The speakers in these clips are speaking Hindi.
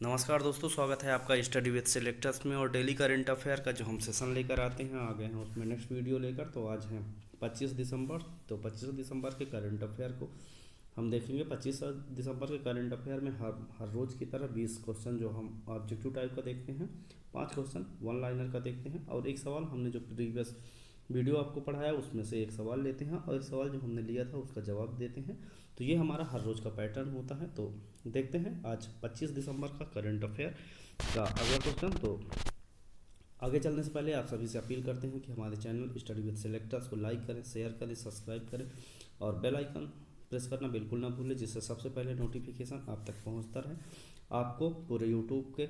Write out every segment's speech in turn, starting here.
नमस्कार दोस्तों, स्वागत है आपका स्टडी विद सिलेक्टर्स में। और डेली करंट अफेयर का जो हम सेशन लेकर आते हैं आ गए हैं उसमें नेक्स्ट वीडियो लेकर। तो आज है 25 दिसंबर। तो 25 दिसंबर के करंट अफेयर को हम देखेंगे। 25 दिसंबर के करंट अफेयर में हर रोज़ की तरह 20 क्वेश्चन जो हम ऑब्जेक्टिव टाइप का देखते हैं, 5 क्वेश्चन वन लाइनर का देखते हैं और एक सवाल हमने जो प्रीवियस वीडियो आपको पढ़ाया उसमें से एक सवाल लेते हैं और एक सवाल जो हमने लिया था उसका जवाब देते हैं। तो ये हमारा हर रोज़ का पैटर्न होता है। तो देखते हैं आज 25 दिसंबर का करंट अफेयर का अगला क्वेश्चन। तो आगे चलने से पहले आप सभी से अपील करते हैं कि हमारे चैनल स्टडी विद सिलेक्टर्स को लाइक करें, शेयर करें, सब्सक्राइब करें और बेल आइकन प्रेस करना बिल्कुल ना भूलें, जिससे सबसे पहले नोटिफिकेशन आप तक पहुंचता रहे। आपको पूरे यूट्यूब के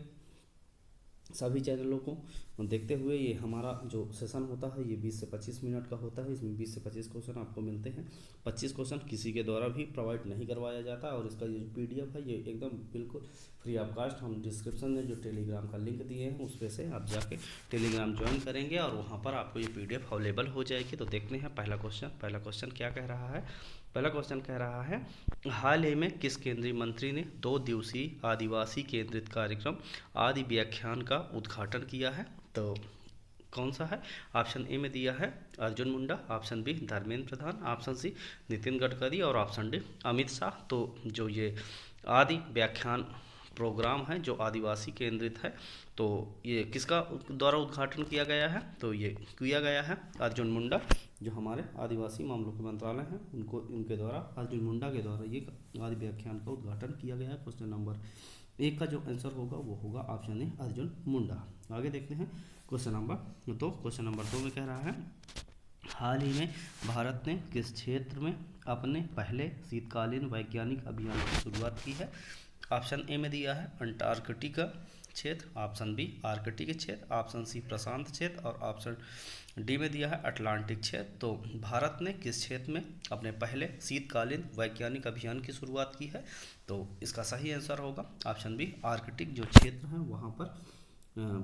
सभी चैनलों को देखते हुए ये हमारा जो सेशन होता है ये 20 से 25 मिनट का होता है। इसमें 20 से 25 क्वेश्चन आपको मिलते हैं। 25 क्वेश्चन किसी के द्वारा भी प्रोवाइड नहीं करवाया जाता और इसका ये जो पीडीएफ है ये एकदम बिल्कुल फ्री ऑफ कास्ट हम डिस्क्रिप्शन में जो टेलीग्राम का लिंक दिए हैं उस पर से आप जाके टेलीग्राम ज्वाइन करेंगे और वहाँ पर आपको ये पीडीएफ अवेलेबल हो जाएगी। तो देखते हैं पहला क्वेश्चन क्या कह रहा है। पहला क्वेश्चन कह रहा है, हाल ही में किस केंद्रीय मंत्री ने 2 दिवसीय आदिवासी केंद्रित कार्यक्रम आदि व्याख्यान का उद्घाटन किया है? तो कौन सा है? ऑप्शन ए में दिया है Arjun Munda, option B Dharmendra Pradhan, option C Nitin Gadkari और ऑप्शन डी अमित शाह। तो जो ये आदि व्याख्यान प्रोग्राम है जो आदिवासी केंद्रित है, तो ये किसका द्वारा उद्घाटन किया गया है? तो ये किया गया है अर्जुन मुंडा, जो हमारे आदिवासी मामलों के मंत्रालय हैं उनके द्वारा, अर्जुन मुंडा के द्वारा ये आदि व्याख्यान का उद्घाटन किया गया है। क्वेश्चन नंबर 1 का जो आंसर होगा वो होगा ऑप्शन ए अर्जुन मुंडा। आगे देखते हैं क्वेश्चन नंबर 2। क्वेश्चन नंबर 2 में कह रहा है, हाल ही में भारत ने किस क्षेत्र में अपने पहले शीतकालीन वैज्ञानिक अभियान की शुरुआत की है? ऑप्शन ए में दिया है अंटार्कटिका क्षेत्र, ऑप्शन बी आर्कटिक क्षेत्र, ऑप्शन सी प्रशांत क्षेत्र और ऑप्शन डी में दिया है अटलांटिक क्षेत्र। तो भारत ने किस क्षेत्र में अपने पहले शीतकालीन वैज्ञानिक अभियान की शुरुआत की है? तो इसका सही आंसर होगा ऑप्शन बी आर्कटिक जो क्षेत्र है वहाँ पर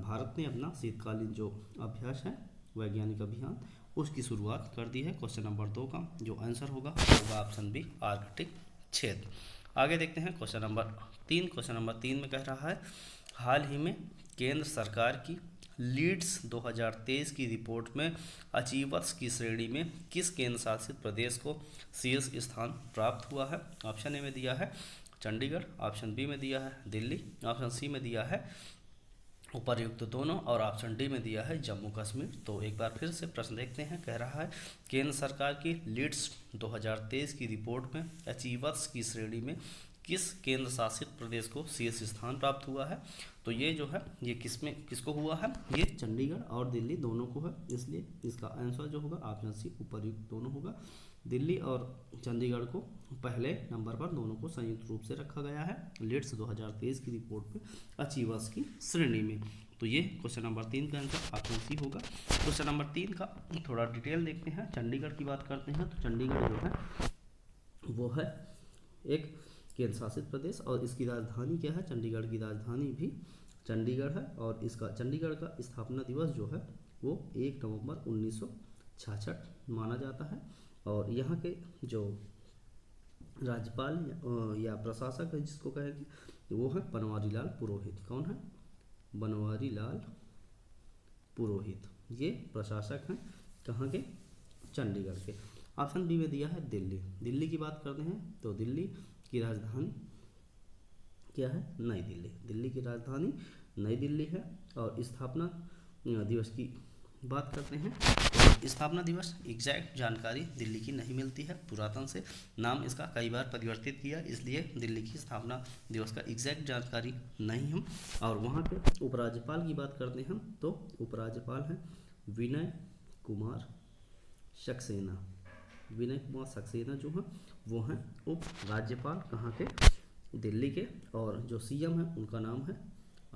भारत ने अपना शीतकालीन जो अभ्यास है वैज्ञानिक अभियान उसकी शुरुआत कर दी है। क्वेश्चन नंबर 2 का जो आंसर होगा ऑप्शन बी आर्कटिक क्षेत्र। आगे देखते हैं क्वेश्चन नंबर 3। क्वेश्चन नंबर 3 में कह रहा है, हाल ही में केंद्र सरकार की लीड्स 2023 की रिपोर्ट में अचीवर्स की श्रेणी में किस केंद्र शासित प्रदेश को शीर्ष स्थान प्राप्त हुआ है? ऑप्शन ए में दिया है चंडीगढ़, ऑप्शन बी में दिया है दिल्ली, ऑप्शन सी में दिया है उपर्युक्त दोनों और ऑप्शन डी में दिया है जम्मू कश्मीर। तो एक बार फिर से प्रश्न देखते हैं। कह रहा है, केंद्र सरकार की लीड्स 2023 की रिपोर्ट में अचीवर्स की श्रेणी में किस केंद्र शासित प्रदेश को शीर्ष स्थान प्राप्त हुआ है? तो ये जो है ये किसको हुआ है? ये चंडीगढ़ और दिल्ली दोनों को है, इसलिए इसका आंसर जो होगा ऑप्शन सी उपर्युक्त दोनों होगा। दिल्ली और चंडीगढ़ को पहले नंबर पर दोनों को संयुक्त रूप से रखा गया है लीड्स 2023 की रिपोर्ट में अचीवर्स की श्रेणी में। तो ये क्वेश्चन नंबर 3 का आंसर ऑप्शन सी होगा। क्वेश्चन नंबर 3 का थोड़ा डिटेल देखते हैं। चंडीगढ़ की बात करते हैं तो चंडीगढ़ जो है वो है एक केंद्र शासित प्रदेश और इसकी राजधानी क्या है? चंडीगढ़ की राजधानी भी चंडीगढ़ है और इसका चंडीगढ़ का स्थापना दिवस जो है वो 1 नवंबर 1966 माना जाता है। और यहाँ के जो राज्यपाल या प्रशासक है जिसको कहेंगे वो है बनवारी लाल पुरोहित। कौन है? बनवारी लाल पुरोहित, ये प्रशासक हैं कहाँ के? चंडीगढ़ के। ऑप्शन बी में दिया है दिल्ली। दिल्ली की बात करते हैं तो दिल्ली की राजधानी क्या है? नई दिल्ली। दिल्ली की राजधानी नई दिल्ली है। और स्थापना दिवस की बात करते हैं तो स्थापना दिवस एग्जैक्ट जानकारी दिल्ली की नहीं मिलती है। पुरातन से नाम इसका कई बार परिवर्तित किया, इसलिए दिल्ली की स्थापना दिवस का एग्जैक्ट जानकारी नहीं हम। और वहाँ के उपराज्यपाल की बात करते हैं तो उपराज्यपाल हैं विनय कुमार सक्सेना। विनय कुमार सक्सेना जो हैं वो हैं उप राज्यपाल कहाँ के? दिल्ली के। और जो सीएम है उनका नाम है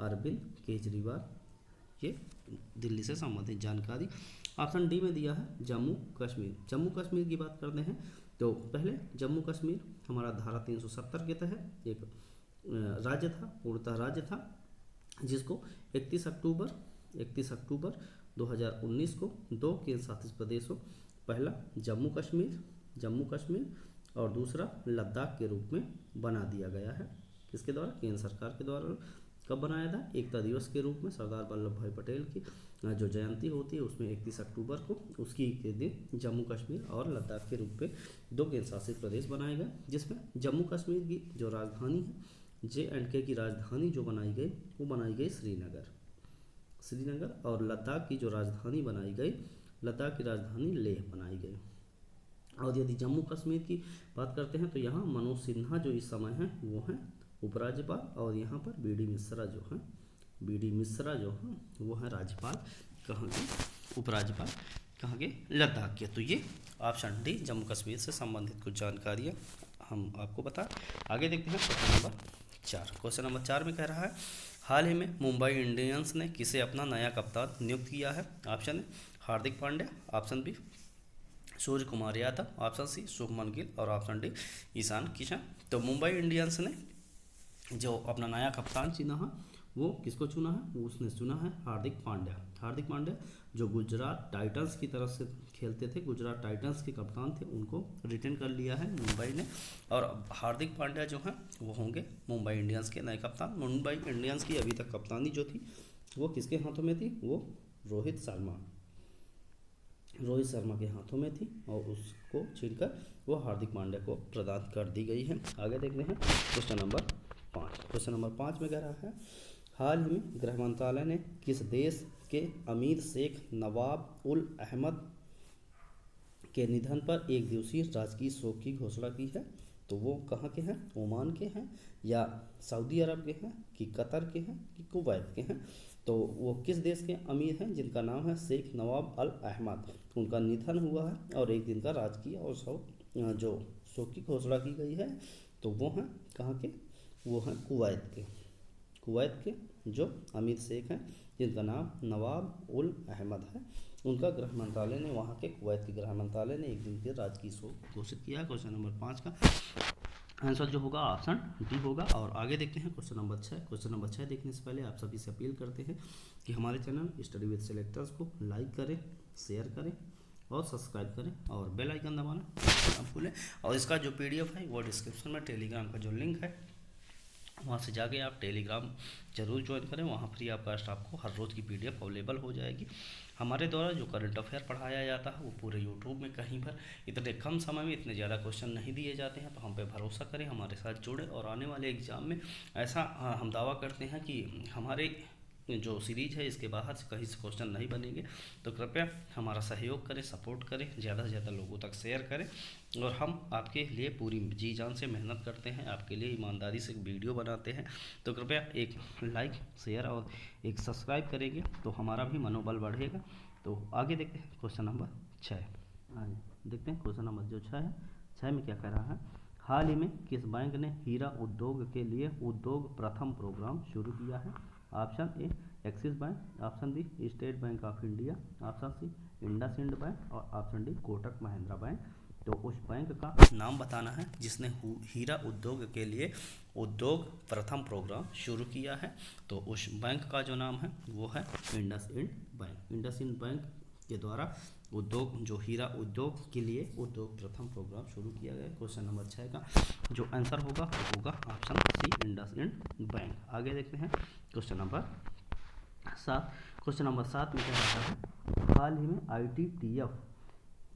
अरविंद केजरीवाल। ये दिल्ली से संबंधित जानकारी। ऑप्शन डी में दिया है जम्मू कश्मीर। जम्मू कश्मीर की बात करते हैं तो पहले जम्मू कश्मीर हमारा धारा 370 के तहत एक राज्य था, पूर्णतः राज्य था, जिसको 31 अक्टूबर 2019 को 2 केंद्र शासित प्रदेशों, पहला जम्मू कश्मीर और दूसरा लद्दाख के रूप में बना दिया गया है। किसके द्वारा? केंद्र सरकार के द्वारा कब बनाया था? एकता दिवस के रूप में सरदार वल्लभ भाई पटेल की जो जयंती होती है उसमें 31 अक्टूबर को उसकी के दिन जम्मू कश्मीर और लद्दाख के रूप में 2 केंद्र शासित प्रदेश बनाए गए, जिसमें जम्मू कश्मीर की जो राजधानी है JNK की राजधानी जो बनाई गई वो बनाई गई श्रीनगर, और लद्दाख की जो राजधानी बनाई गई, लद्दाख की राजधानी लेह बनाई गई। और यदि जम्मू कश्मीर की बात करते हैं तो यहाँ मनोज सिन्हा जो इस समय हैं वो हैं उपराज्यपाल, और यहाँ पर BD मिश्रा जो हैं वो हैं राज्यपाल, कहाँ के? उपराज्यपाल, कहाँ के? लद्दाख के। तो ये ऑप्शन डी जम्मू कश्मीर से संबंधित कुछ जानकारियाँ हम आपको बता। आगे देखते हैं क्वेश्चन नंबर 4। क्वेश्चन नंबर 4 में कह रहा है हाल ही में मुंबई इंडियंस ने किसे अपना नया कप्तान नियुक्त किया है? Option A Hardik Pandya, option B Surya Kumar Yadav, option C Shubman Gill, और ऑप्शन डी ईशान किशन। तो मुंबई इंडियंस ने जो अपना नया कप्तान चुना है वो किसको चुना है? उसने चुना है हार्दिक पांड्या जो गुजरात टाइटंस की तरफ से खेलते थे, गुजरात टाइटंस के कप्तान थे, उनको रिटेन कर लिया है मुंबई ने। और हार्दिक पांड्या जो हैं वो होंगे मुंबई इंडियंस के नए कप्तान। मुंबई इंडियंस की अभी तक कप्तानी जो थी वो किसके हाथों में थी? वो रोहित शर्मा के हाथों में थी, और उसको छीनकर वो हार्दिक पांड्या को प्रदान कर दी गई है। आगे देखते हैं क्वेश्चन नंबर 5। क्वेश्चन नंबर 5 में कह रहा है हाल ही में गृह मंत्रालय ने किस देश के अमीर शेख नवाब उल अहमद के निधन पर 1 दिवसीय राजकीय शोक की घोषणा की है? तो वो कहाँ के हैं? ओमान के हैं, या सऊदी अरब के हैं, कि कतर के हैं, कि कुवैत के हैं? तो वो किस देश के अमीर हैं जिनका नाम है शेख नवाब अल अहमद? उनका निधन हुआ है और 1 दिन का राजकीय और जो शोक की घोषणा की गई है। तो वो हैं कहाँ के? वो हैं कुवैत के जो अमीर शेख हैं जिनका नाम नवाब उल अहमद है। उनका गृह मंत्रालय ने, वहाँ के कुवैत के गृह मंत्रालय ने 1 दिन के राजकीय शोक घोषित किया। क्वेश्चन नंबर 5 का आंसर जो होगा ऑप्शन डी होगा। और आगे देखते हैं क्वेश्चन नंबर 6। क्वेश्चन नंबर 6 देखने से पहले आप सभी से अपील करते हैं कि हमारे चैनल स्टडी विद सेलेक्टर्स को लाइक करें, शेयर करें और सब्सक्राइब करें, और बेल आइकन दबाना ना भूलें। और इसका जो PDF है वो डिस्क्रिप्शन में टेलीग्राम का जो लिंक है वहाँ से जाके आप टेलीग्राम जरूर ज्वाइन करें। वहाँ फ्री ऑफ कास्ट आपको हर रोज़ की PDF अवेलेबल हो जाएगी। हमारे द्वारा जो करंट अफेयर पढ़ाया जाता है वो पूरे यूट्यूब में कहीं पर इतने कम समय में इतने ज़्यादा क्वेश्चन नहीं दिए जाते हैं। तो हम पे भरोसा करें, हमारे साथ जुड़े, और आने वाले एग्ज़ाम में ऐसा हम दावा करते हैं कि हमारे जो सीरीज है इसके बाहर से कहीं से क्वेश्चन नहीं बनेंगे। तो कृपया हमारा सहयोग करें, सपोर्ट करें, ज़्यादा से ज़्यादा लोगों तक शेयर करें। और हम आपके लिए पूरी जी जान से मेहनत करते हैं, आपके लिए ईमानदारी से वीडियो बनाते हैं। तो कृपया एक लाइक, शेयर और एक सब्सक्राइब करेंगे तो हमारा भी मनोबल बढ़ेगा। तो आगे देखते हैं क्वेश्चन नंबर 6। देखते हैं क्वेश्चन नंबर जो 6 है, 6 में क्या कह रहा है? हाल ही में किस बैंक ने हीरा उद्योग के लिए उद्योग प्रथम प्रोग्राम शुरू किया है? Option A Axis bank, option B State Bank of India, option C IndusInd bank, और option D Kotak Mahindra bank. तो उस बैंक का नाम बताना है जिसने हीरा उद्योग के लिए उद्योग प्रथम प्रोग्राम शुरू किया है। तो उस बैंक का जो नाम है वो है इंडसइंड बैंक। इंडसइंड बैंक के द्वारा उद्योग, जो हीरा उद्योग के लिए उद्योग प्रथम प्रोग्राम शुरू किया गया। क्वेश्चन नंबर 6 का जो आंसर होगा वो होगा ऑप्शन सी इंडसइंड बैंक। आगे देखते हैं क्वेश्चन नंबर 7। क्वेश्चन नंबर 7 में क्या रहता है? हाल ही में ITTF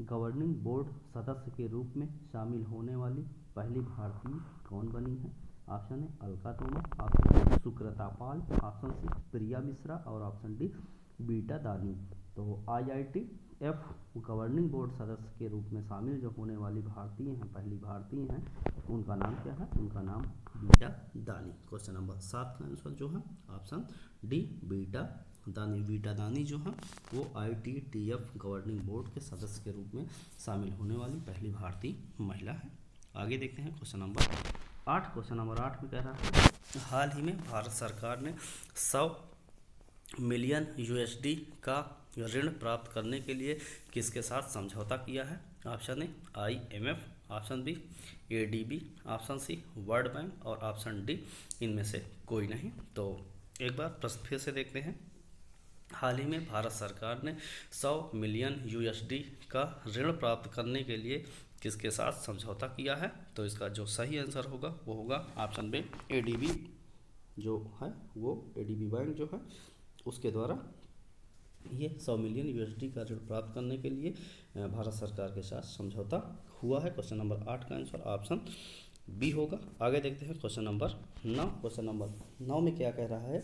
गवर्निंग बोर्ड सदस्य के रूप में शामिल होने वाली पहली भारतीय कौन बनी है? Option A Alka Tomar, option B Sukrita Pal, option C Priya Mishra, और ऑप्शन डी बीटा दानी। तो IITF गवर्निंग बोर्ड सदस्य के रूप में शामिल जो होने वाली भारतीय हैं, पहली भारतीय हैं, उनका नाम क्या है? उनका नाम बीटा दानी। क्वेश्चन नंबर 7 का आंसर जो है ऑप्शन डी बीटा दानी। बीटा दानी जो है वो ITTF गवर्निंग बोर्ड के सदस्य के रूप में शामिल होने वाली पहली भारतीय महिला है। आगे देखते हैं क्वेश्चन नंबर 8। क्वेश्चन नंबर 8 में कह रहा है हाल ही में भारत सरकार ने 100 मिलियन USD का ऋण प्राप्त करने के लिए किसके साथ समझौता किया है? Option A IMF, option B ADB, option C world bank, और ऑप्शन डी इनमें से कोई नहीं। तो एक बार प्रश्न फिर से देखते हैं। हाल ही में भारत सरकार ने 100 मिलियन USD का ऋण प्राप्त करने के लिए किसके साथ समझौता किया है? तो इसका जो सही आंसर होगा वो होगा ऑप्शन बी ADB जो है वो एडीबी बैंक जो है उसके द्वारा ये 100 मिलियन यूएसडी का ऋण प्राप्त करने के लिए भारत सरकार के साथ समझौता हुआ है। क्वेश्चन नंबर 8 का आंसर ऑप्शन बी होगा। आगे देखते हैं क्वेश्चन नंबर 9। क्वेश्चन नंबर 9 में क्या कह रहा है,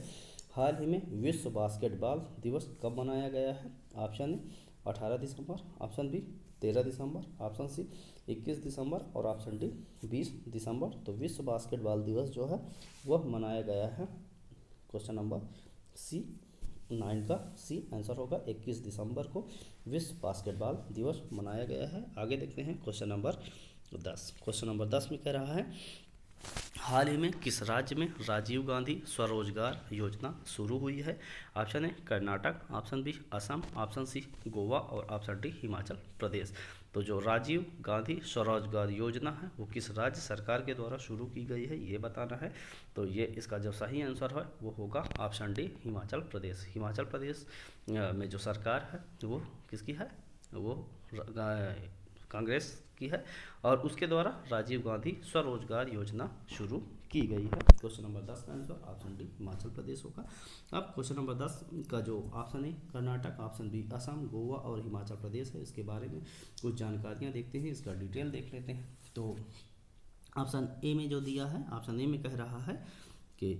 हाल ही में विश्व बास्केटबॉल दिवस कब मनाया गया है। ऑप्शन ए 18 दिसंबर, ऑप्शन बी 13 दिसंबर, ऑप्शन सी 21 दिसंबर और ऑप्शन डी 20 दिसंबर। तो विश्व बास्केटबॉल दिवस जो है वह मनाया गया है, क्वेश्चन नंबर सी 9 का सी आंसर होगा। 21 दिसंबर को विश्व बास्केटबॉल दिवस मनाया गया है। आगे देखते हैं क्वेश्चन नंबर 10। क्वेश्चन नंबर 10 में कह रहा है, हाल ही में किस राज्य में राजीव गांधी स्वरोजगार योजना शुरू हुई है। Option A Karnataka, option B Assam, option C Goa और ऑप्शन डी हिमाचल प्रदेश। तो जो राजीव गांधी स्वरोजगार योजना है वो किस राज्य सरकार के द्वारा शुरू की गई है ये बताना है। तो ये इसका जो सही आंसर है वो होगा ऑप्शन डी हिमाचल प्रदेश। हिमाचल प्रदेश में जो सरकार है वो किसकी है, वो कांग्रेस की है और उसके द्वारा राजीव गांधी स्वरोजगार योजना शुरू की गई है। क्वेश्चन नंबर 10 का answer option D Himachal Pradesh होगा। अब क्वेश्चन नंबर 10 का जो ऑप्शन है कर्नाटक, ऑप्शन बी असम, गोवा और हिमाचल प्रदेश है, इसके बारे में कुछ जानकारियाँ देखते हैं, इसका डिटेल देख लेते हैं। तो ऑप्शन ए में जो दिया है, ऑप्शन ए में कह रहा है कि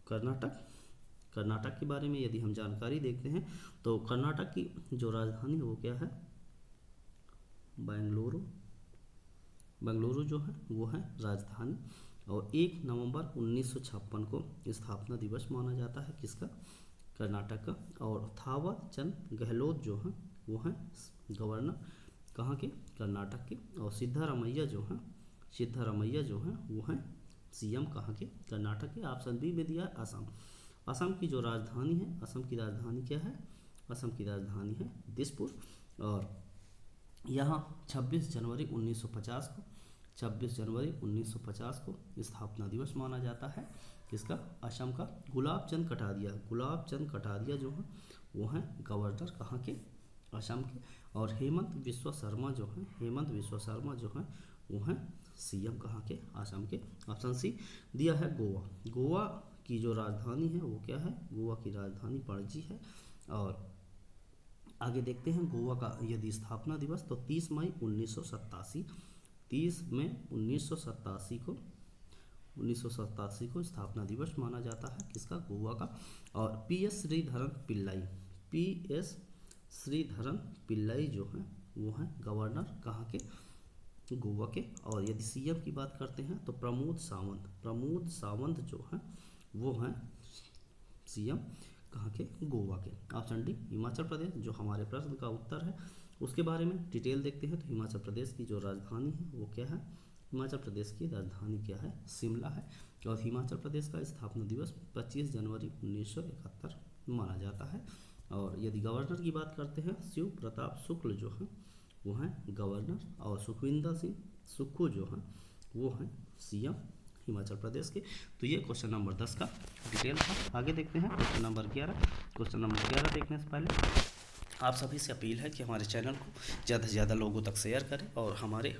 कर्नाटक के बारे में यदि हम जानकारी देखते हैं तो कर्नाटक की जो राजधानी है वो क्या है, बेंगलुरु जो है वो है राजधानी। और 1 नवंबर 1956 को स्थापना दिवस माना जाता है किसका, कर्नाटक का। और थावर चंद गहलोत जो है वो हैं गवर्नर कहाँ के, कर्नाटक के। और सिद्धारमैया जो हैं वो हैं सीएम कहाँ के, कर्नाटक के। ऑप्शन बी में दिया असम। असम की जो राजधानी है, असम की राजधानी क्या है, असम की राजधानी है दिसपुर। और यहाँ 26 जनवरी 1950 को स्थापना दिवस माना जाता है किसका, असम का। गुलाब चंद कटारिया जो हैं वो हैं गवर्नर कहाँ के, असम के। और हेमंत विश्व शर्मा जो हैं वो हैं सीएम कहाँ के, असम के। ऑप्शन सी दिया है गोवा की जो राजधानी है वो क्या है, गोवा की राजधानी पणजी है। और आगे देखते हैं गोवा का यदि स्थापना दिवस तो 30 मई 1987 को स्थापना दिवस माना जाता है किसका, गोवा का। और पीएस श्रीधरन पिल्लाई जो हैं वो हैं गवर्नर कहाँ के, गोवा के। और यदि सीएम की बात करते हैं तो प्रमोद सावंत जो हैं वो हैं सीएम कहाँ के, गोवा के। ऑप्शन डी हिमाचल प्रदेश जो हमारे प्रश्न का उत्तर है। उसके बारे में डिटेल देखते हैं तो हिमाचल प्रदेश की जो राजधानी है वो क्या है, हिमाचल प्रदेश की राजधानी क्या है, शिमला है। और हिमाचल प्रदेश का स्थापना दिवस 25 जनवरी 1971 माना जाता है। और यदि गवर्नर की बात करते हैं शिव प्रताप शुक्ल जो हैं वो हैं गवर्नर। और सुखविंदर सिंह सुक्खू जो हैं वो हैं सीएम हिमाचल प्रदेश के। तो ये क्वेश्चन नंबर 10 का डिटेल था। आगे देखते हैं क्वेश्चन नंबर 11। क्वेश्चन नंबर 11 देखने से पहले आप सभी से अपील है कि हमारे चैनल को ज़्यादा से ज़्यादा लोगों तक शेयर करें। और हमारा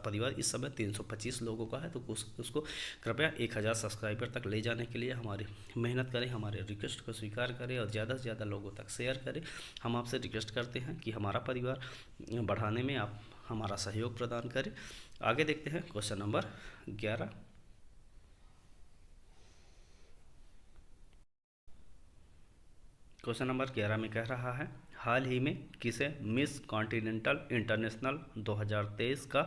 परिवार इस समय 325 लोगों का है, तो उसको कृपया 1000 सब्सक्राइबर तक ले जाने के लिए हमारी मेहनत करें, हमारे रिक्वेस्ट को स्वीकार करें और ज़्यादा से ज़्यादा लोगों तक शेयर करें। हम आपसे रिक्वेस्ट करते हैं कि हमारा परिवार बढ़ाने में आप हमारा सहयोग प्रदान करें। आगे देखते हैं क्वेश्चन नंबर 11। क्वेश्चन नंबर 11 में कह रहा है, हाल ही में किसे मिस कॉन्टिनेंटल इंटरनेशनल 2023 का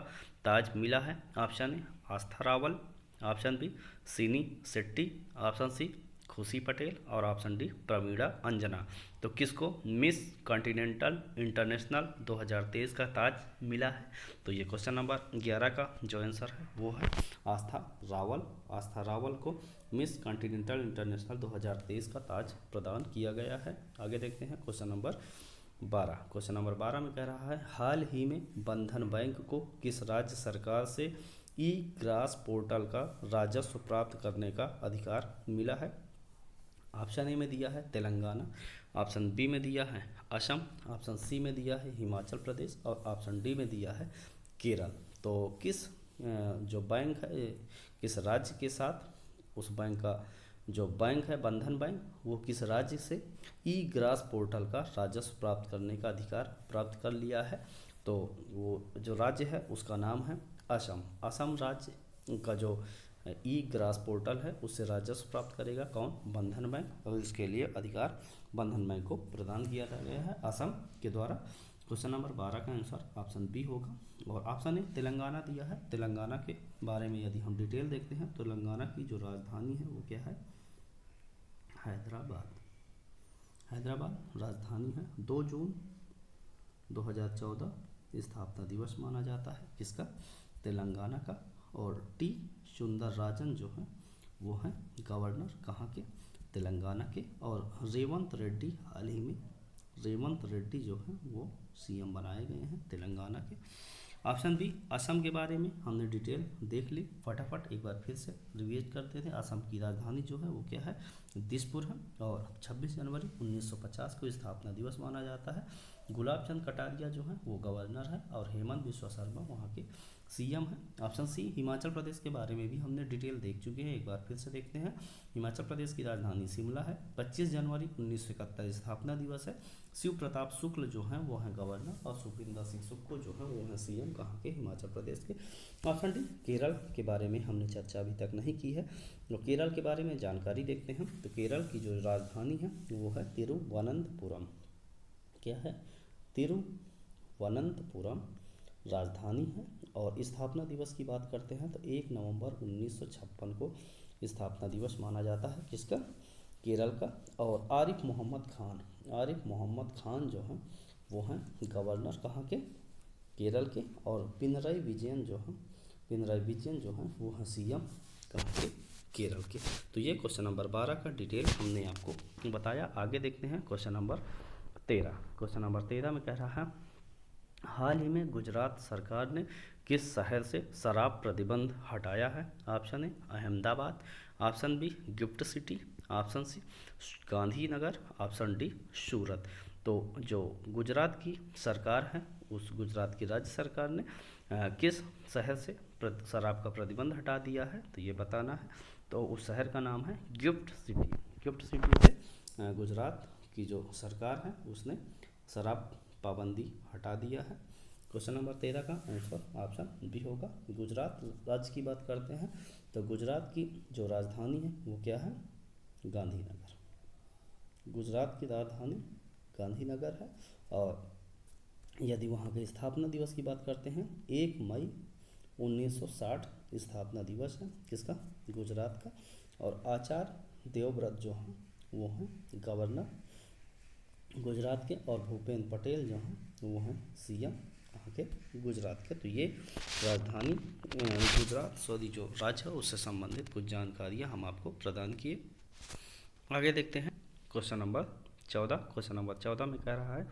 ताज मिला है। Option A Aastha Rawal, option B Sini Shetty, option C खुशी पटेल और ऑप्शन डी प्रवीणा अंजना। तो किसको मिस कॉन्टिनेंटल इंटरनेशनल 2023 का ताज मिला है। तो ये क्वेश्चन नंबर 11 का जो आंसर है वो है आस्था रावल को मिस कॉन्टिनेंटल इंटरनेशनल 2023 का ताज प्रदान किया गया है। आगे देखते हैं क्वेश्चन नंबर 12। क्वेश्चन नंबर 12 में कह रहा है, हाल ही में बंधन बैंक को किस राज्य सरकार से ई ग्रास पोर्टल का राजस्व प्राप्त करने का अधिकार मिला है। ऑप्शन ए में दिया है तेलंगाना, ऑप्शन बी में दिया है असम, ऑप्शन सी में दिया है हिमाचल प्रदेश और ऑप्शन डी में दिया है केरल। तो किस जो बैंक है किस राज्य के साथ उस बैंक का जो बैंक है बंधन बैंक, वो किस राज्य से ई ग्रास पोर्टल का राजस्व प्राप्त करने का अधिकार प्राप्त कर लिया है। तो वो जो राज्य है उसका नाम है असम। असम राज्य का जो ई ग्रास पोर्टल है उससे राजस्व प्राप्त करेगा कौन, बंधन बैंक, और इसके लिए अधिकार बंधन बैंक को प्रदान किया गया है असम के द्वारा। क्वेश्चन नंबर 12 का आंसर ऑप्शन बी होगा। और ऑप्शन ए तेलंगाना दिया है। तेलंगाना के बारे में यदि हम डिटेल देखते हैं तो तेलंगाना की जो राजधानी है वो क्या है, हैदराबाद। हैदराबाद राजधानी है। 2 जून 2014 स्थापना दिवस माना जाता है किसका, तेलंगाना का। और टी सुंदरराजन जो है वो हैं गवर्नर कहाँ के, तेलंगाना के। और रेवंत रेड्डी हाल ही में, रेवंत रेड्डी जो हैं वो सीएम बनाए गए हैं तेलंगाना के। ऑप्शन बी असम के बारे में हमने डिटेल देख ली, फटाफट एक बार फिर से रिवीज करते थे। असम की राजधानी जो है वो क्या है, दिसपुर है। और 26 जनवरी 1950 को स्थापना दिवस माना जाता है। गुलाब चंद कटारिया जो है वो गवर्नर है और हेमंत बिश्वा शर्मा वहाँ के सीएम है। ऑप्शन सी हिमाचल प्रदेश के बारे में भी हमने डिटेल देख चुके हैं, एक बार फिर से देखते हैं। हिमाचल प्रदेश की राजधानी शिमला है। 25 जनवरी 1971 स्थापना दिवस है। शिव प्रताप शुक्ल जो हैं वो हैं गवर्नर और सुखविंदर सिंह सुक्खू जो हैं वो हैं सीएम कहाँ के, हिमाचल प्रदेश के। ऑप्शन डी केरल के बारे में हमने चर्चा अभी तक नहीं की है, तो केरल के बारे में जानकारी देखते हैं। तो केरल की जो राजधानी है वो है तिरुवनंतपुरम। क्या है, तिरुवनंतपुरम राजधानी है। और स्थापना दिवस की बात करते हैं तो 1 नवंबर 1956 को स्थापना दिवस माना जाता है किसका, केरल का। और आरिफ मोहम्मद खान, आरिफ मोहम्मद खान जो हैं वो हैं गवर्नर कहाँ के, केरल के। और पिनरई विजयन जो हैं, पिनरई विजयन जो हैं वो हैं सीएम कहाँ के, केरल के। तो ये क्वेश्चन नंबर 12 का डिटेल हमने आपको बताया। आगे देखते हैं क्वेश्चन नंबर 13। क्वेश्चन नंबर 13 में कह रहा है हाल ही में गुजरात सरकार ने किस शहर से शराब प्रतिबंध हटाया है। Option A Ahmedabad, option B gift city, option C Gandhinagar, option D Surat. तो जो गुजरात की सरकार है उस गुजरात की राज्य सरकार ने किस शहर से शराब का प्रतिबंध हटा दिया है, तो ये बताना है। तो उस शहर का नाम है गिफ्ट सिटी। गिफ्ट सिटी से गुजरात की जो सरकार है उसने शराब पाबंदी हटा दिया है। क्वेश्चन नंबर 13 का आंसर ऑप्शन बी होगा। गुजरात राज्य की बात करते हैं तो गुजरात की जो राजधानी है वो क्या है, गांधीनगर। गुजरात की राजधानी गांधीनगर है। और यदि वहाँ के स्थापना दिवस की बात करते हैं 1 मई 1960 स्थापना दिवस है किसका, गुजरात का। और आचार्य देवव्रत जो हैं वो हैं गवर्नर गुजरात के। और भूपेंद्र पटेल जो हैं वो हैं सीएम कहाँ के, गुजरात के। तो ये राजधानी गुजरात सॉरी जो राज्य है उससे संबंधित कुछ जानकारियाँ हम आपको प्रदान किए। आगे देखते हैं क्वेश्चन नंबर 14। क्वेश्चन नंबर 14 में कह रहा है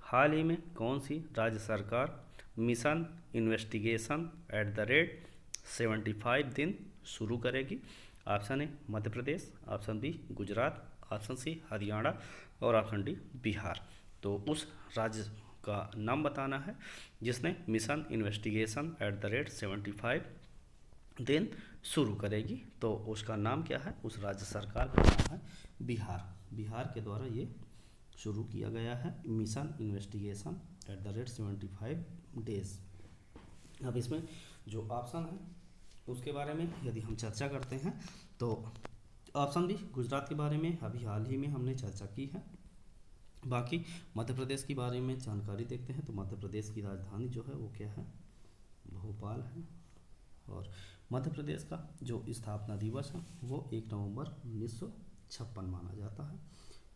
हाल ही में कौन सी राज्य सरकार मिशन इन्वेस्टिगेशन @75 दिन शुरू करेगी। Option A Madhya Pradesh, option B Gujarat, option C Haryana और ऑप्शन डी बिहार। तो उस राज्य का नाम बताना है जिसने मिशन इन्वेस्टिगेशन @75 दिन शुरू करेगी। तो उसका नाम क्या है, उस राज्य सरकार का नाम है बिहार। बिहार के द्वारा ये शुरू किया गया है मिशन इन्वेस्टिगेशन @75 डेज। अब इसमें जो ऑप्शन है उसके बारे में यदि हम चर्चा करते हैं तो ऑप्शन बी गुजरात के बारे में अभी हाल ही में हमने चर्चा की है। बाकी मध्य प्रदेश के बारे में जानकारी देखते हैं तो मध्य प्रदेश की राजधानी जो है वो क्या है, भोपाल है। और मध्य प्रदेश का जो स्थापना दिवस है वो 1 नवंबर 1956 माना जाता है।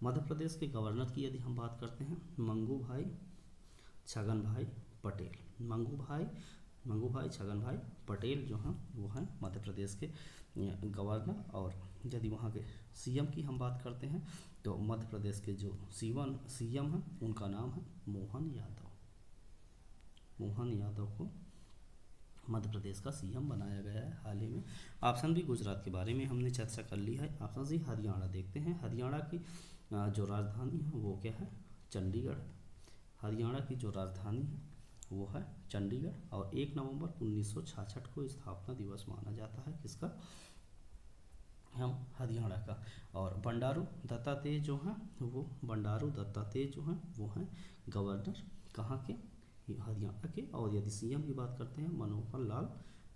मध्य प्रदेश के गवर्नर की यदि हम बात करते हैं मंगू भाई छगन भाई पटेल। मंगू भाई छगन भाई पटेल जो हैं वो हैं मध्य प्रदेश के गवर्नर। और यदि वहाँ के सीएम की हम बात करते हैं तो मध्य प्रदेश के जो सीएम हैं उनका नाम है मोहन यादव। मोहन यादव को मध्य प्रदेश का सीएम बनाया गया है हाल ही में। ऑप्शन बी गुजरात के बारे में हमने चर्चा कर ली है। ऑप्शन सी हरियाणा देखते हैं। हरियाणा की जो राजधानी है वो क्या है, चंडीगढ़। हरियाणा की जो राजधानी है वो है चंडीगढ़। और 1 नवंबर 1966 को स्थापना दिवस माना जाता है किसका, हम हरियाणा का। और बंडारू दत्तात्रेय जो हैं वो बंडारू दत्तात्रेय जो हैं वो हैं गवर्नर कहाँ के, हरियाणा के। और यदि सीएम की बात करते हैं मनोहर लाल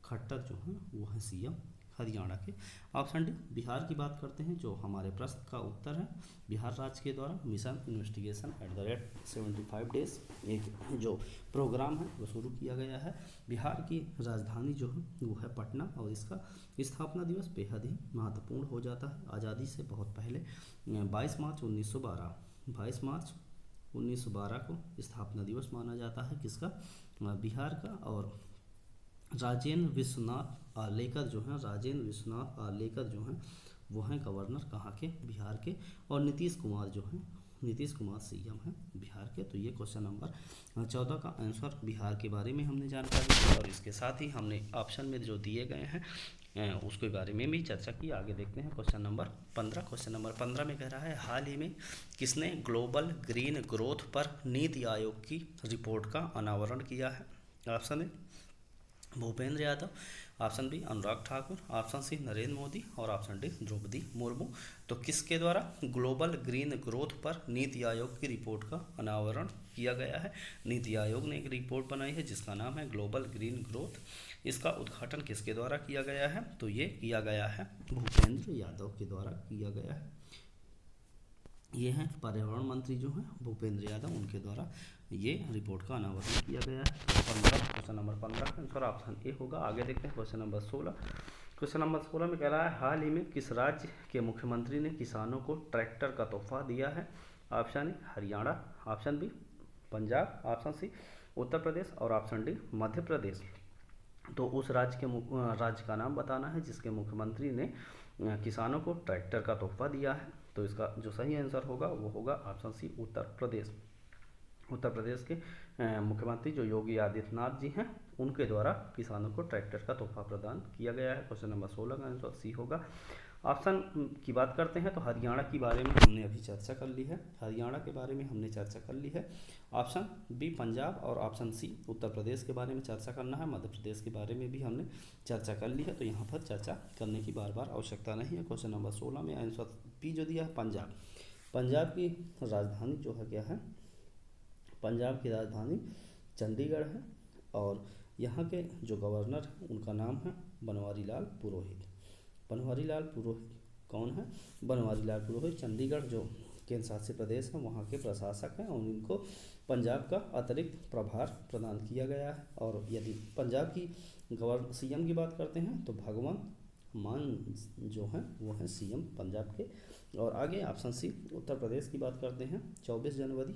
खट्टर जो हैं वो हैं सीएम हरियाणा के। ऑप्शन डी बिहार की बात करते हैं, जो हमारे प्रश्न का उत्तर है। बिहार राज्य के द्वारा मिशन इन्वेस्टिगेशन @ 75 डेज एक जो प्रोग्राम है वो शुरू किया गया है। बिहार की राजधानी जो है वो है पटना, और इसका स्थापना दिवस बेहद ही महत्वपूर्ण हो जाता है आज़ादी से बहुत पहले 22 मार्च 1912 को स्थापना दिवस माना जाता है किसका, बिहार का। और राजेंद्र विश्वनाथ आर्लेकर जो हैं, राजेंद्र विश्वनाथ आर्लेकर जो हैं वो हैं गवर्नर कहाँ के, बिहार के। और नीतीश कुमार जो हैं, नीतीश कुमार सीएम हैं बिहार के। तो ये क्वेश्चन नंबर 14 का आंसर बिहार के बारे में हमने जानकारी दी, और इसके साथ ही हमने ऑप्शन में जो दिए गए हैं उसके बारे में भी चर्चा की। आगे देखते हैं क्वेश्चन नंबर 15। क्वेश्चन नंबर 15 में कह रहा है हाल ही में किसने ग्लोबल ग्रीन ग्रोथ पर नीति आयोग की रिपोर्ट का अनावरण किया है। Option A Bhupendra Yadav, option B Anurag Thakur, option C Narendra Modi, और ऑप्शन डी द्रौपदी मुर्मू। तो किसके द्वारा ग्लोबल ग्रीन ग्रोथ पर नीति आयोग की रिपोर्ट का अनावरण किया गया है। नीति आयोग ने एक रिपोर्ट बनाई है जिसका नाम है ग्लोबल ग्रीन ग्रोथ। इसका उद्घाटन किसके द्वारा किया गया है, तो ये किया गया है भूपेंद्र यादव के द्वारा किया गया है। ये हैं पर्यावरण मंत्री जो हैं भूपेंद्र यादव, उनके द्वारा ये रिपोर्ट का अनावरण किया गया है। 15 क्वेश्चन नंबर 15 का आंसर ऑप्शन ए होगा। आगे देखते हैं क्वेश्चन नंबर 16। क्वेश्चन नंबर 16 में कह रहा है हाल ही में किस राज्य के मुख्यमंत्री ने किसानों को ट्रैक्टर का तोहफा दिया है। Option A Haryana, option B Punjab, option C Uttar Pradesh, और ऑप्शन डी मध्य प्रदेश। तो उस राज्य का नाम बताना है जिसके मुख्यमंत्री ने किसानों को ट्रैक्टर का तोहफा दिया है। तो इसका जो सही आंसर होगा वो होगा ऑप्शन सी उत्तर प्रदेश। उत्तर प्रदेश के मुख्यमंत्री जो योगी आदित्यनाथ जी हैं उनके द्वारा किसानों को ट्रैक्टर का तोहफा प्रदान किया गया है। क्वेश्चन नंबर 16 का आंसर सी होगा। ऑप्शन की बात करते हैं तो हरियाणा के बारे में हमने अभी चर्चा कर ली है, हरियाणा के बारे में हमने चर्चा कर ली है। ऑप्शन बी पंजाब और ऑप्शन सी उत्तर प्रदेश के बारे में चर्चा करना है। मध्य प्रदेश के बारे में भी हमने चर्चा कर ली है, तो यहाँ पर चर्चा करने की बार बार आवश्यकता नहीं है। क्वेश्चन नंबर 16 में आंसर बी जो दिया है पंजाब। पंजाब की राजधानी जो है क्या है, पंजाब की राजधानी चंडीगढ़ है। और यहाँ के जो गवर्नर हैं उनका नाम है बनवारी लाल पुरोहित। बनवारी लाल पुरोहित कौन है, बनवारी लाल पुरोहित चंडीगढ़ जो केंद्र शासित प्रदेश है वहाँ के प्रशासक हैं, और उनको पंजाब का अतिरिक्त प्रभार प्रदान किया गया है। और यदि पंजाब की सीएम की बात करते हैं तो भगवंत मान जो हैं वो हैं सीएम पंजाब के। और आगे ऑप्शन सी उत्तर प्रदेश की बात करते हैं। 24 जनवरी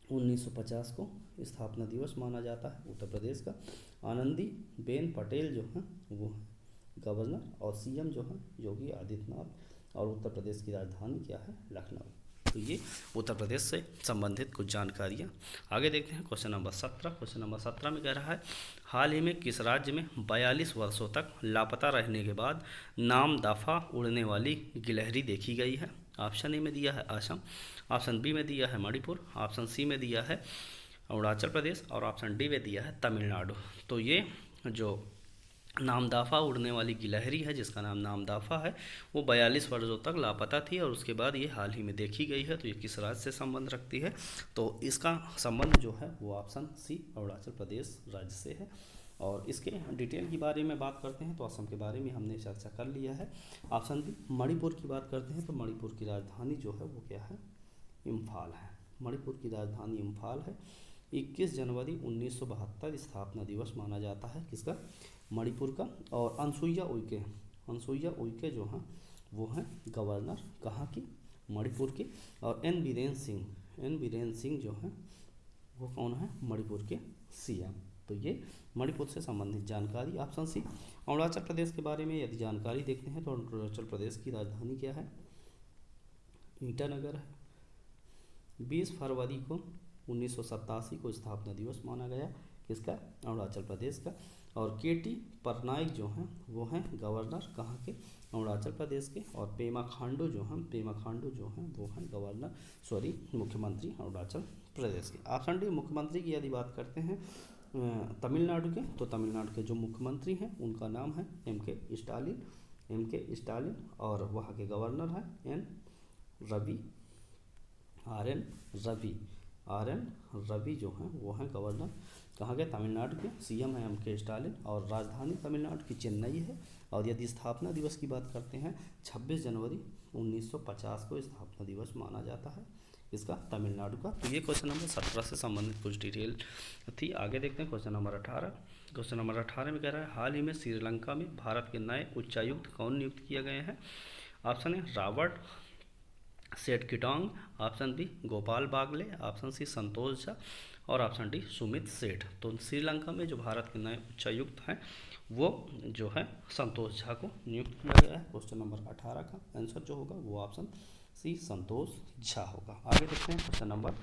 1950 को स्थापना दिवस माना जाता है उत्तर प्रदेश का। आनंदी बेन पटेल जो हैं वो गवर्नर, और सीएम जो हैं योगी आदित्यनाथ, और उत्तर प्रदेश की राजधानी क्या है लखनऊ। तो ये उत्तर प्रदेश से संबंधित कुछ जानकारियाँ। आगे देखते हैं क्वेश्चन नंबर 17। क्वेश्चन नंबर 17 में कह रहा है हाल ही में किस राज्य में 42 वर्षों तक लापता रहने के बाद नामदफा उड़ने वाली गिलहरी देखी गई है। ऑप्शन ए में दिया है असम, ऑप्शन बी में दिया है मणिपुर, ऑप्शन सी में दिया है अरुणाचल प्रदेश, और ऑप्शन डी में दिया है तमिलनाडु। तो ये जो नामदफा उड़ने वाली गिलहरी है जिसका नाम नामदफा है वो 42 वर्षों तक लापता थी, और उसके बाद ये हाल ही में देखी गई है। तो ये किस राज्य से संबंध रखती है, तो इसका संबंध जो है वो ऑप्शन सी अरुणाचल प्रदेश राज्य से है। और इसके डिटेल के बारे में बात करते हैं तो असम के बारे में हमने चर्चा कर लिया है। ऑप्शन बी मणिपुर की बात करते हैं तो मणिपुर की राजधानी जो है वो क्या है, इम्फाल है। मणिपुर की राजधानी इम्फाल है। 21 जनवरी 1972 स्थापना दिवस माना जाता है किसका, मणिपुर का। और अनसुईया उइके जो हैं वो हैं गवर्नर कहाँ की, मणिपुर के। और एन बीरेन सिंह जो हैं वो कौन है, मणिपुर के सीएम। तो ये मणिपुर से संबंधित जानकारी। ऑप्शन सी अरुणाचल प्रदेश के बारे में यदि जानकारी देखते हैं तो अरुणाचल प्रदेश की राजधानी क्या है, ईटानगर है। 20 फरवरी को 1987 को स्थापना दिवस माना गया किसका, अरुणाचल प्रदेश का। और केटी पटनायक जो हैं वो हैं गवर्नर कहाँ के, अरुणाचल प्रदेश के। और पेमा खांडू जो हैं वो हैं मुख्यमंत्री अरुणाचल प्रदेश के। ऑप्शन डी मुख्यमंत्री की यदि बात करते हैं तमिलनाडु के, तो तमिलनाडु के जो मुख्यमंत्री हैं उनका नाम है एम के स्टालिन। MK स्टालिन, और वहाँ के गवर्नर हैं N Ravi, RN Ravi, RN Ravi जो हैं वो हैं गवर्नर कहाँ के, तमिलनाडु के। CM है MK स्टालिन, और राजधानी तमिलनाडु की चेन्नई है। और यदि स्थापना दिवस की बात करते हैं 26 जनवरी 1950 को स्थापना दिवस माना जाता है इसका, तमिलनाडु का। तो ये क्वेश्चन नंबर 17 से संबंधित कुछ डिटेल थी। आगे देखते हैं क्वेश्चन नंबर 18। क्वेश्चन नंबर 18 में कह रहा है हाल ही में श्रीलंका में भारत के नए उच्चायुक्त कौन नियुक्त किए गए हैं। ऑप्शन है Robert Shetkintong, option B Gopal Baglay, option C Santosh Jha, और ऑप्शन डी सुमित सेठ। तो श्रीलंका में जो भारत के नए उच्चायुक्त हैं वो जो है संतोष झा को नियुक्त किया गया है। क्वेश्चन नंबर 18 का आंसर जो होगा वो ऑप्शन सी संतोष झा होगा। आगे देखते हैं क्वेश्चन नंबर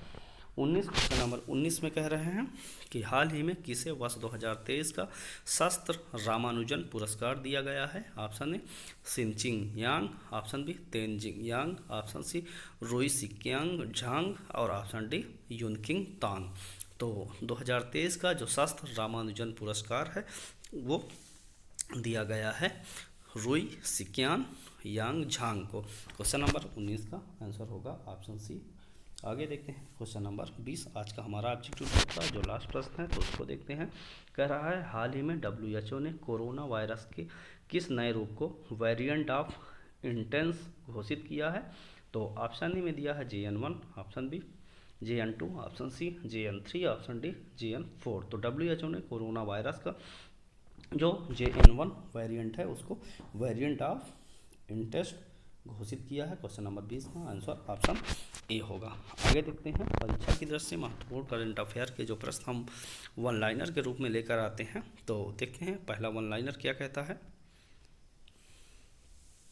19। क्वेश्चन नंबर 19 में कह रहे हैं कि हाल ही में किसे वर्ष 2023 का शास्त्र रामानुजन पुरस्कार दिया गया है। Option A Sinching Yang, option B Tenzing Yang, option C Roy Sikyang Jhang, और ऑप्शन डी युनकिंग तांग। तो 2023 का जो शास्त्र रामानुजन पुरस्कार है वो दिया गया है रुई सिक्यान यांग झांग को। क्वेश्चन नंबर 19 का आंसर होगा ऑप्शन सी। आगे देखते हैं क्वेश्चन नंबर 20। आज का हमारा ऑब्जेक्टिव का जो लास्ट प्रश्न है तो उसको देखते हैं। कह रहा है हाल ही में WHO ने कोरोना वायरस के किस नए रूप को वेरिएंट ऑफ इंटेंस घोषित किया है। तो ऑप्शन ए में दिया है JN1, option B JN2, option C JN3, option D JN4। तो WHO ने कोरोना वायरस का जो JN1 वेरिएंट है उसको वेरिएंट ऑफ इंटेस्ट घोषित किया है। क्वेश्चन नंबर 20 का आंसर ऑप्शन ए होगा। आगे देखते हैं परीक्षा की दृष्टि से महत्वपूर्ण करंट अफेयर के जो प्रश्न हम वन लाइनर के रूप में लेकर आते हैं तो देखते हैं पहला वन लाइनर क्या कहता है।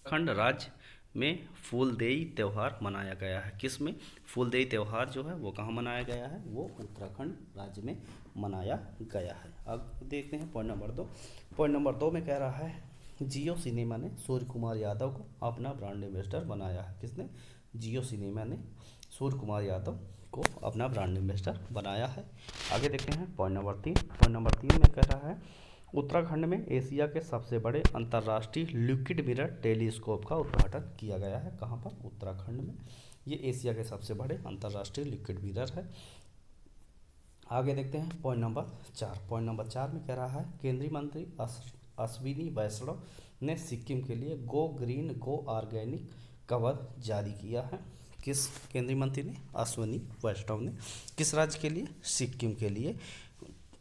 उत्तराखंड राज्य में फूलदेई त्यौहार मनाया गया है। किस में फूलदेई त्यौहार जो है वो कहाँ मनाया गया है, वो उत्तराखंड राज्य में मनाया गया है। अब देखते हैं पॉइंट नंबर 2। पॉइंट नंबर 2 में कह रहा है जियो सिनेमा ने सूर्य कुमार यादव को अपना ब्रांड एम्बेसडर बनाया है। किसने, जियो सिनेमा ने सूर्य कुमार यादव को अपना ब्रांड एम्बेसडर बनाया है। आगे देखते हैं पॉइंट नंबर 3। पॉइंट नंबर 3 में कह रहा है उत्तराखंड में एशिया के सबसे बड़े अंतर्राष्ट्रीय लिक्विड मिरर टेलीस्कोप का उद्घाटन किया गया है। कहाँ पर, उत्तराखंड में। ये एशिया के सबसे बड़े अंतर्राष्ट्रीय लिक्विड मिरर है। आगे देखते हैं पॉइंट नंबर 4। पॉइंट नंबर 4 में कह रहा है केंद्रीय मंत्री अश्विनी वैष्णव ने सिक्किम के लिए गो ग्रीन गो ऑर्गेनिक कवर जारी किया है। किस केंद्रीय मंत्री ने, अश्विनी वैष्णव ने किस राज्य के लिए, सिक्किम के लिए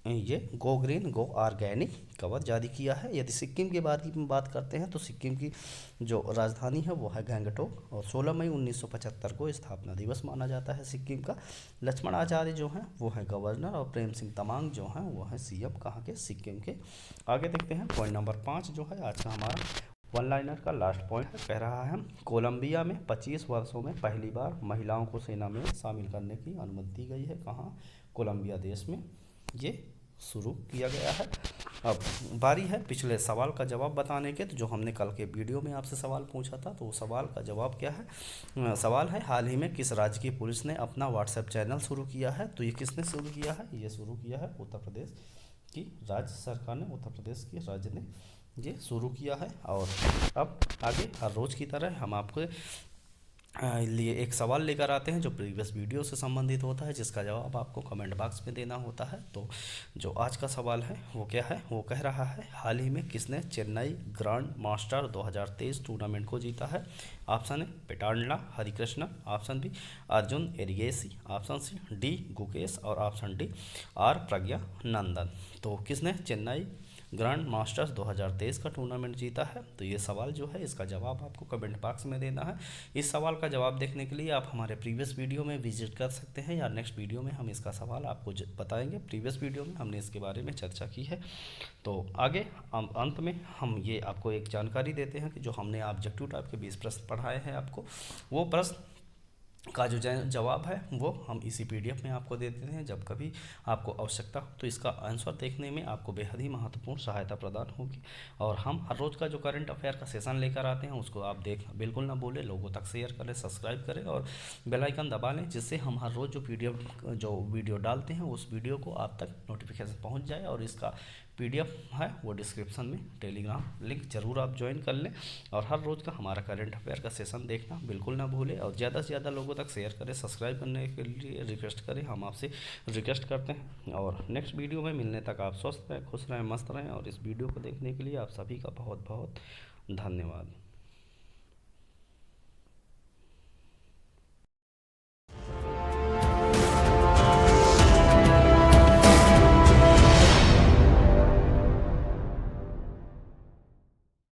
ये गो ग्रीन गो ऑर्गेनिक कवर जारी किया है। यदि सिक्किम के बारे में बात करते हैं तो सिक्किम की जो राजधानी है वो है गंगटोक, और 16 मई 1975 को स्थापना दिवस माना जाता है सिक्किम का। लक्ष्मण आचार्य जो हैं वो है गवर्नर, और प्रेम सिंह तमांग जो हैं वो हैं CM कहाँ के, सिक्किम के। आगे देखते हैं पॉइंट नंबर 5 जो है आज का हमारा वन लाइनर का लास्ट पॉइंट है। कह रहा है कोलंबिया में 25 वर्षों में पहली बार महिलाओं को सेना में शामिल करने की अनुमति दी गई है। कहाँ, कोलंबिया देश में ये शुरू किया गया है। अब बारी है पिछले सवाल का जवाब बताने के। तो जो हमने कल के वीडियो में आपसे सवाल पूछा था तो सवाल का जवाब क्या है, सवाल है हाल ही में किस राज्य की पुलिस ने अपना व्हाट्सएप चैनल शुरू किया है। तो ये किसने शुरू किया है, ये शुरू किया है उत्तर प्रदेश की राज्य सरकार ने, उत्तर प्रदेश के राज्य ने ये शुरू किया है। और अब आगे हर रोज़ की तरह हम आपको लिए एक सवाल लेकर आते हैं जो प्रीवियस वीडियो से संबंधित होता है, जिसका जवाब आपको कमेंट बॉक्स में देना होता है। तो जो आज का सवाल है वो क्या है, वो कह रहा है हाल ही में किसने चेन्नई ग्रैंड मास्टर 2023 टूर्नामेंट को जीता है। Option A Pentala Harikrishnan, option B Arjun Erigaisi, option C D Gukesh, और option D R Praggnanandhaa. तो किसने चेन्नई ग्रैंड मास्टर्स 2023 का टूर्नामेंट जीता है। तो ये सवाल जो है इसका जवाब आपको कमेंट बॉक्स में देना है। इस सवाल का जवाब देखने के लिए आप हमारे प्रीवियस वीडियो में विजिट कर सकते हैं, या नेक्स्ट वीडियो में हम इसका सवाल आपको बताएंगे। प्रीवियस वीडियो में हमने इसके बारे में चर्चा की है। तो आगे अंत में हम ये आपको एक जानकारी देते हैं कि जो हमने ऑब्जेक्टिव टाइप के 20 प्रश्न पढ़ाए हैं आपको, वो प्रश्न का जो जवाब है वो हम इसी PDF में आपको दे देते हैं। जब कभी आपको आवश्यकता हो तो इसका आंसर देखने में आपको बेहद ही महत्वपूर्ण सहायता प्रदान होगी। और हम हर रोज़ का जो करंट अफेयर का सेशन लेकर आते हैं उसको आप बिल्कुल ना भूलें, लोगों तक शेयर करें, सब्सक्राइब करें और बेल आइकन दबा लें, जिससे हम हर रोज़ जो वीडियो डालते हैं उस वीडियो को आप तक नोटिफिकेशन पहुँच जाए और इसका PDF है वो डिस्क्रिप्शन में, टेलीग्राम लिंक ज़रूर आप ज्वाइन कर लें और हर रोज़ का हमारा करंट अफेयर का सेशन देखना बिल्कुल ना भूलें और ज़्यादा से ज़्यादा लोगों तक शेयर करें, सब्सक्राइब करने के लिए रिक्वेस्ट करें, हम आपसे रिक्वेस्ट करते हैं। और नेक्स्ट वीडियो में मिलने तक आप स्वस्थ रहें, खुश रहें, मस्त रहें और इस वीडियो को देखने के लिए आप सभी का बहुत बहुत धन्यवाद।